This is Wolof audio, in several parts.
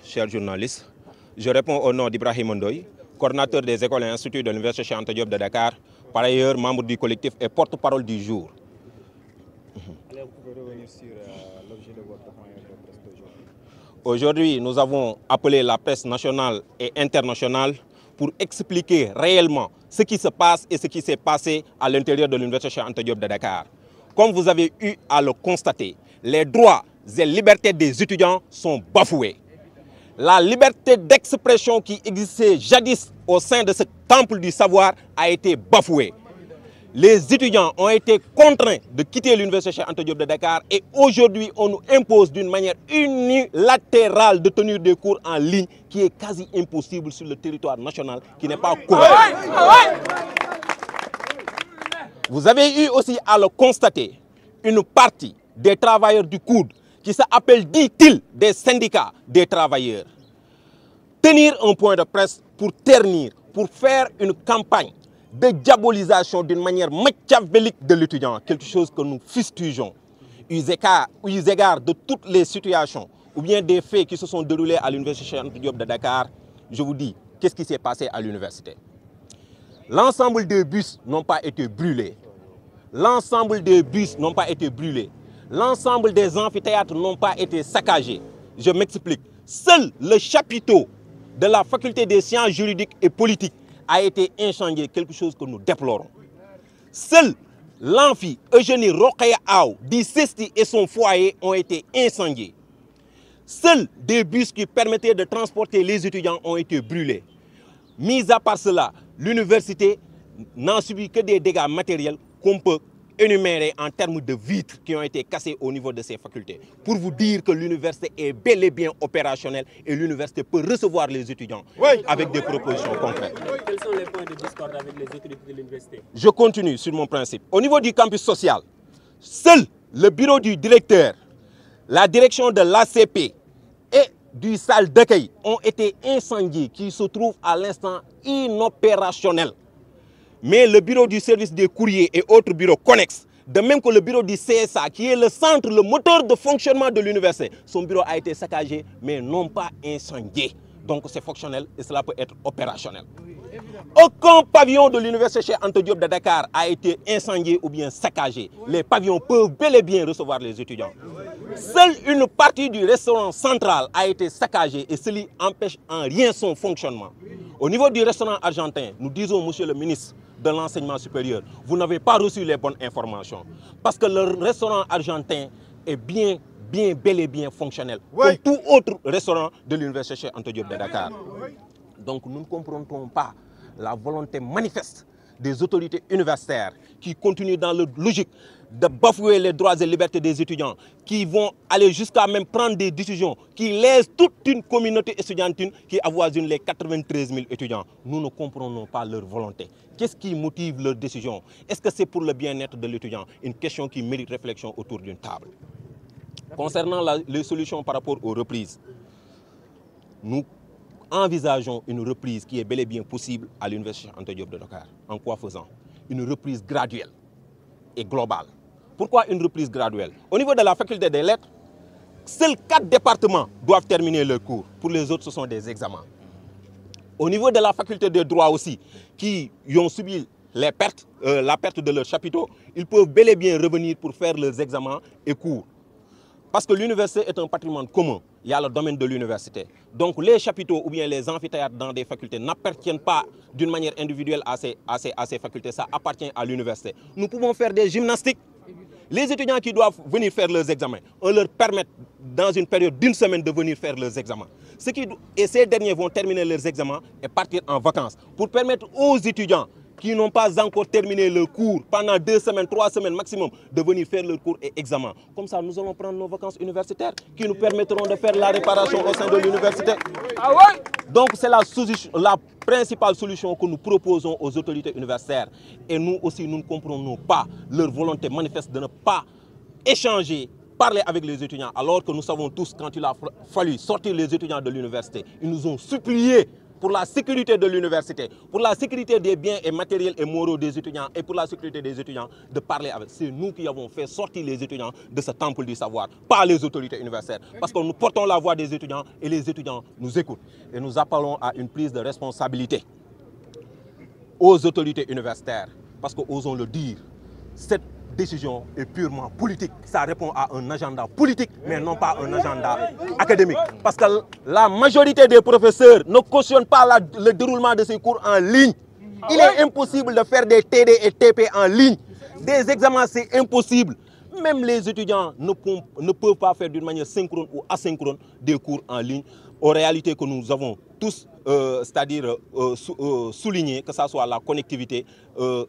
chers journalistes. Je réponds au nom d'Ibrahim Ndoye, coordinateur des écoles et instituts de l'Université Cheikh Anta Diop de Dakar, par ailleurs membre du collectif et porte-parole du jour. Allez, vous pouvez revenir sur l'objet de votre point de presse d'aujourd'hui. Aujourd'hui, nous avons appelé la presse nationale et internationale pour expliquer réellement ce qui se passe et ce qui s'est passé à l'intérieur de l'Université Cheikh Anta Diop de Dakar. Comme vous avez eu à le constater, les droits et libertés des étudiants sont bafoués. La liberté d'expression qui existait jadis au sein de ce temple du savoir a été bafouée. Les étudiants ont été contraints de quitter l'Université Cheikh Anta Diop de Dakar et aujourd'hui on nous impose d'une manière unilatérale de tenir des cours en ligne qui est quasi impossible sur le territoire national, qui n'est pas couvert. Vous avez eu aussi à le constater, une partie des travailleurs du coude qui s'appelle, dit-il, des syndicats des travailleurs. Tenir un point de presse pour ternir, pour faire une campagne de diabolisation d'une manière machiavélique de l'étudiant, quelque chose que nous fustigeons, eu égard de toutes les situations ou bien des faits qui se sont déroulés à l'Université Cheikh Anta Diop de Dakar. Je vous dis, qu'est-ce qui s'est passé à l'université? L'ensemble des bus n'ont pas été brûlés. L'ensemble des bus n'ont pas été brûlés. L'ensemble des amphithéâtres n'ont pas été saccagés. Je m'explique. Seul le chapiteau de la faculté des sciences juridiques et politiques a été incendié, quelque chose que nous déplorons. Seul l'amphi Eugénie Rokhaya Aw, dit CESTI et son foyer ont été incendiés. Seuls des bus qui permettaient de transporter les étudiants ont été brûlés. Mis à part cela, l'université n'a subi que des dégâts matériels qu'on peut énumérer en termes de vitres qui ont été cassées au niveau de ces facultés. Pour vous dire que l'université est bel et bien opérationnelle et l'université peut recevoir les étudiants avec des propositions concrètes. Quels sont les points de discorde avec les autorités de l'université? Je continue sur mon principe. Au niveau du campus social, seul le bureau du directeur, la direction de l'ACP et du salle d'accueil ont été incendiés, qui se trouvent à l'instant inopérationnels. Mais le bureau du service des courriers et autres bureaux connexes, de même que le bureau du CSA, qui est le centre, le moteur de fonctionnement de l'université, son bureau a été saccagé, mais non pas incendié. Donc c'est fonctionnel et cela peut être opérationnel. Aucun pavillon de l'université Cheikh Anta Diop de Dakar a été incendié ou bien saccagé. Les pavillons peuvent bel et bien recevoir les étudiants. Seule une partie du restaurant central a été saccagée et cela empêche en rien son fonctionnement. Au niveau du restaurant argentin, nous disons, monsieur le ministre de l'enseignement supérieur, vous n'avez pas reçu les bonnes informations. Parce que le restaurant argentin est bel et bien fonctionnel. Comme tout autre restaurant de l'université Cheikh Anta Diop de Dakar. Donc nous ne comprenons pas la volonté manifeste des autorités universitaires qui continuent dans leur logique de bafouer les droits et libertés des étudiants, qui vont aller jusqu'à même prendre des décisions qui lèsent toute une communauté étudiantine qui avoisine les 93 000 étudiants. Nous ne comprenons pas leur volonté. Qu'est-ce qui motive leur décision? Est-ce que c'est pour le bien-être de l'étudiant? Une question qui mérite réflexion autour d'une table. Concernant les solutions par rapport aux reprises, nous envisageons une reprise qui est bel et bien possible à l'Université Anta Diop de Dakar. En quoi faisant? Une reprise graduelle et globale. Pourquoi une reprise graduelle? Au niveau de la faculté des lettres, seuls 4 départements doivent terminer leur cours. Pour les autres, ce sont des examens. Au niveau de la faculté de droit aussi, qui ont subi la perte de leur chapiteau, ils peuvent bel et bien revenir pour faire leurs examens et cours. Parce que l'université est un patrimoine commun. Il y a le domaine de l'université. Donc les chapiteaux ou bien les amphithéâtres dans des facultés n'appartiennent pas d'une manière individuelle à ces facultés. Ça appartient à l'université. Nous pouvons faire des gymnastiques. Les étudiants qui doivent venir faire leurs examens, on leur permet dans une période d'1 semaine de venir faire leurs examens. Et ces derniers vont terminer leurs examens et partir en vacances pour permettre aux étudiants qui n'ont pas encore terminé leur cours pendant 2 semaines, 3 semaines maximum, de venir faire leur cours et examens. Comme ça, nous allons prendre nos vacances universitaires qui nous permettront de faire la réparation au sein de l'université. Donc c'est la principale solution que nous proposons aux autorités universitaires. Et nous aussi, nous ne comprenons pas leur volonté manifeste de ne pas échanger, parler avec les étudiants, alors que nous savons tous quand il a fallu sortir les étudiants de l'université, ils nous ont supplié pour la sécurité de l'université, pour la sécurité des biens et matériels et moraux des étudiants et pour la sécurité des étudiants de parler avec. C'est nous qui avons fait sortir les étudiants de ce temple du savoir, pas les autorités universitaires. Parce que nous portons la voix des étudiants et les étudiants nous écoutent. Et nous appelons à une prise de responsabilité aux autorités universitaires. Parce que, osons le dire, cette décision est purement politique. Ça répond à un agenda politique, mais non pas un agenda académique. Parce que la majorité des professeurs ne cautionnent pas le déroulement de ces cours en ligne. Il est impossible de faire des TD et TP en ligne. Des examens, c'est impossible. Même les étudiants ne peuvent pas faire d'une manière synchrone ou asynchrone des cours en ligne. Aux réalités que nous avons tous, c'est-à-dire souligner que ça soit la connectivité,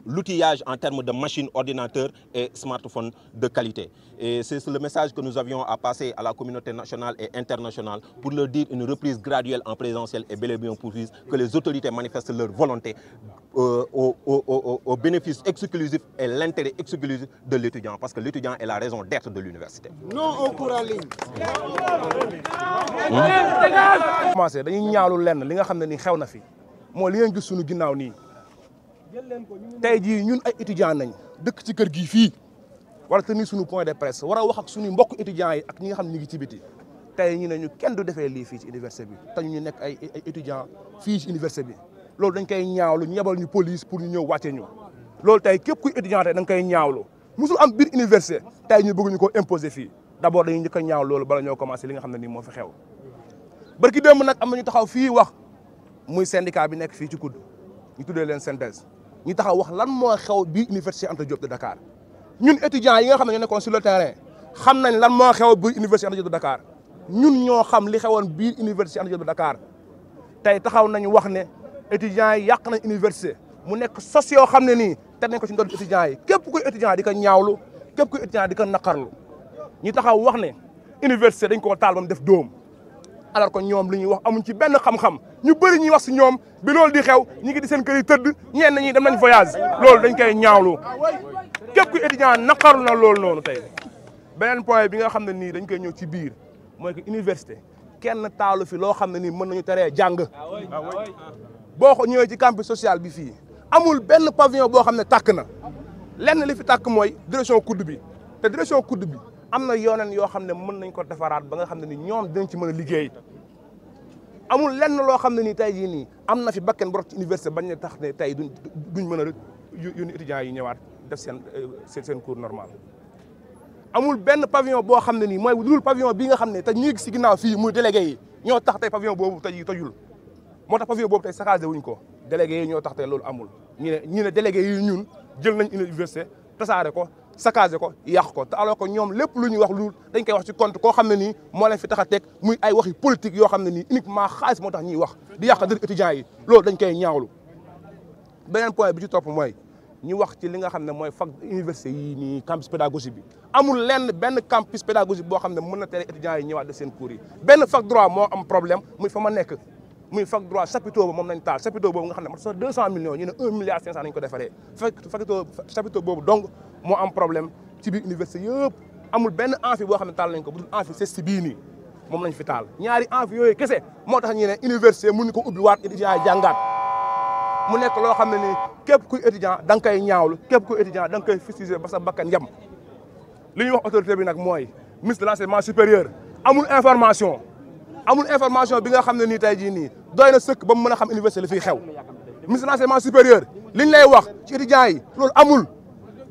l'outillage en termes de machines, ordinateurs et smartphones de qualité. Et c'est le message que nous avions à passer à la communauté nationale et internationale pour leur dire une reprise graduelle en présentiel et bel et bien poursuivre que les autorités manifestent leur volonté au bénéfice exclusif et l'intérêt exclusif de l'étudiant, parce que l'étudiant est la raison d'être de l'université. Non au cours en ligne. commencé dañuy ñaawlu lenn li nga xam ne ni xew na fi moo li ngeen gis suñu ginnaaw nii tey jii ñun ay étudiants nañ dëkk ci kër gii fii war a tenir suñu point de presse war a wax ak suñu mbokk étudiants yi ak ñi nga xam ne ñu ngi ci biti tey ñu ne ñu kenn du defee lii fii ci université bi te ñu nekk ay étudiants fii ci université bi loolu dañ koy ñaawlu ñu yebal ñu police pour ñu ñëw wàcce ñu loolu tey képp kuy étudiant tey da nga koy ñaawlu musul am biir université tey ñu bëgg ñu ko imposer fii d'abord dañuy njëkk a ñaaw loolu bala ñoo commencé li nga xam ne nii moo fi xew barki démb nag am na ñu taxaw fii wax muy syndicat bi nekk fii ci COUD ñu tuddee leen synthèse ñu taxaw wax lan moo xew biir université Anta Diop de Dakar ñun étudiants yi nga xam ne ñu nekkoon sur le terrain xam nañ lan moo xew biir université Anta Diop de Dakar ñun ñoo xam li xewoon biir université Anta Diop de Dakar tey taxaw nañu wax ne étudiants yi yàq nañ université mu nekk sos yoo xam ne nii teg nañ ko ci ndodd étudiants yi képp kuy étudiant di ko ñaawlu képp kuy étudiant di ko naqarlu ñu taxaw wax ne université dañ koo taal ba mu def dóom alors que ñoom li ñuy wax amuñ ci benn xam-xam ñu bëri ñuy wax si ñoom bi loolu di xew ñi ngi di seen kër yi tëdd ñenn ñi dem nañ voyage loolu dañ koy ñaawlu képp ku étudiant naqaru na loolu noonu tey beneen point bi nga xam ne nii dañ koy ñëw ci biir mooy que université kenn taalu fi loo xam ne nii mën nañu teree jàng boo ko ñëwee ci campus social bi fii amul benn pavillon boo xam ne tàkk na lenn li fi tàkk mooy direction COUD bi te direction COUD bi am na yooneen yoo xam ne mën nañ ko defaraat ba nga xam ne ni ñoom dinañ ci mën a liggéey amul lenn loo xam ne nii tey jii nii am na fi bakken borok ci université bañ ne tax ne tey duñ mën a yónni étudiants yi ñëwaat def seen cours normal amul benn pavillon boo xam ne nii mooy dul pavillon bii nga xam ne te ñu ngi si ginnaaw fii muy délégué yi ñoo tax tey pavillon boobu tey tojul moo tax pavillon boobu tey saccagé wuñ ko délégué yi ñoo tax tey loolu amul ñu ne délégué yi ñun jël nañ université tasaare ko saccagé ko yàq ko te alors que ñoom lépp lu ñuy wax lu dañ koy wax ci compte koo xam ne nii moo leen fi tax a teg muy ay waxi politique yoo xam ne nii uniquement xaalis moo tax ñuy wax di yàq dër étudiants yi loolu dañ koy ñaawlu beneen point bi ci topp mooy ñu wax ci li nga xam ne mooy fac université yi nii campus pédagogique bi amul lenn benn campus pédagogique boo xam ne mën na tere étudiants yi ñëwaat def seen cours yi benn fac droit moo am problème muy fa ma nekk muy fac droit chapiteau ba moom nañ taal chapiteau boobu nga xam ne mat sax 200 millions ñu ne 1 milliard 500 nañ ko defaree chapiteau boobu donc moo am problème ci biir université yëpp amul benn amphi boo xam ne taal nañ ko bu dul amphi CESTI bii nii moom lañ fi taal ñaari amphi yooyu kese moo tax ñu ne université mënuñu ko ubbi waat étudiants yi jàngaat mu nekk loo xam ne nii képp kuy étudiant da nga koy ñaawlu képp kuy étudiant da nga koy fustiger ba sa bakkan yem li ñuy wax autorité bi nag mooy ministre de l'enseignement supérieur amul information bi nga xam ne nii tey jii nii doy na sëkk ba mu mën a xam université li fiy xew ministre de l'enseignement supérieur li ñu lay wax ci étudiants yi loolu amul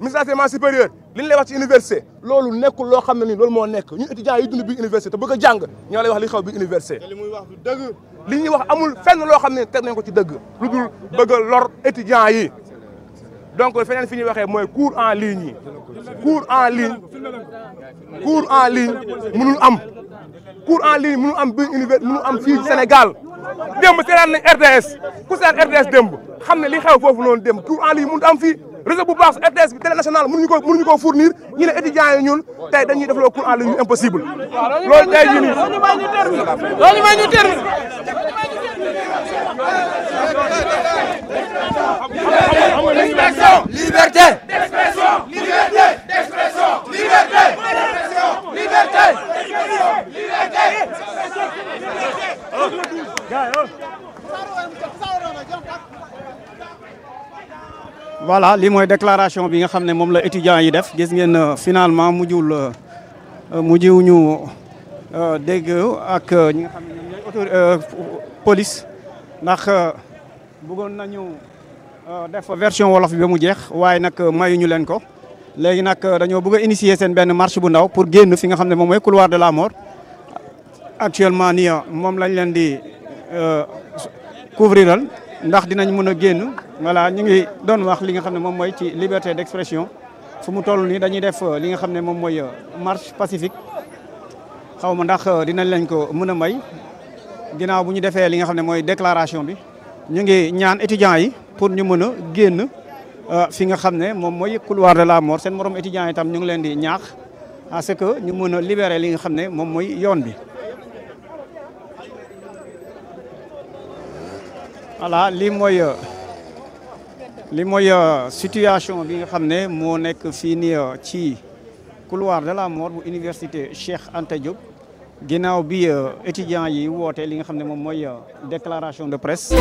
ministre de l'enseignement supérieur li ñu lay wax ci université loolu nekkul loo xam ne nii loolu moo nekk ñun étudiants yi dund biir université te bëgg a jàng ñoo lay wax li xew biir université li muy wax du dëgg. li ñuy wax amul fenn loo xam ne teg nañ ko ci dëgg lu dul bëgg a lor étudiants yi donc feneen fi ñuy waxee mooy cours en ligne yi cours en ligne mënul am cours en ligne mënul am biir université mënul am fii Sénégal démb seetaan nañ RTS ku seetaan RTS démb xam ne li xew foofu noonu démb cours en ligne mënul am fii réseau bu baax RTS bi télé national mënuñu ko fournir ñu ne étudiants yi ñun tey dañuy def loo cours en ligne yu impossible loolu tey jii nii loolu may ñu terminer Liberté d'expression, liberté d'expression, liberté d'expression, liberté d'expression, liberté. voilà lii mooy déclaration bi nga xam ne moom la étudiants yi def gis ngeen finalement mujjiw ñu dégg ak ñi nga xam ne ñoom ñooy police ndax bëggoon nañu def version wolof bi ba mu jeex waaye nag mayuñu leen ko léegi nag dañoo bëgg a initier seen benn marche bu ndaw pour génn fi nga xam ne moom mooy couloir de la mort actuellement nii moom lañ leen di couvriral ndax dinañ mën a génn voilà ñu ngi doon wax li nga xam ne moom mooy ci liberté d'expression fu mu toll nii dañuy def li nga xam ne moom mooy marche pacifique xaw ma ndax dinañ leen ko mën a may ginnaaw bu ñu defee li nga xam ne mooy déclaration bi ñu ngi ñaan étudiants yi pour ñu mën a génn fi nga xam ne moom mooy couloir de la mort seen morom étudiants yi itam ñu ngi leen di ñaax à ce que ñu mën a libérer li nga xam ne moom mooy yoon bi. voilà lii mooy situation bi nga xam ne moo nekk fii nii ci couloir de la mort bu université Cheikh Anta Diop ginnaaw bi étudiants yi woote li nga xam ne moom mooy déclaration de presse.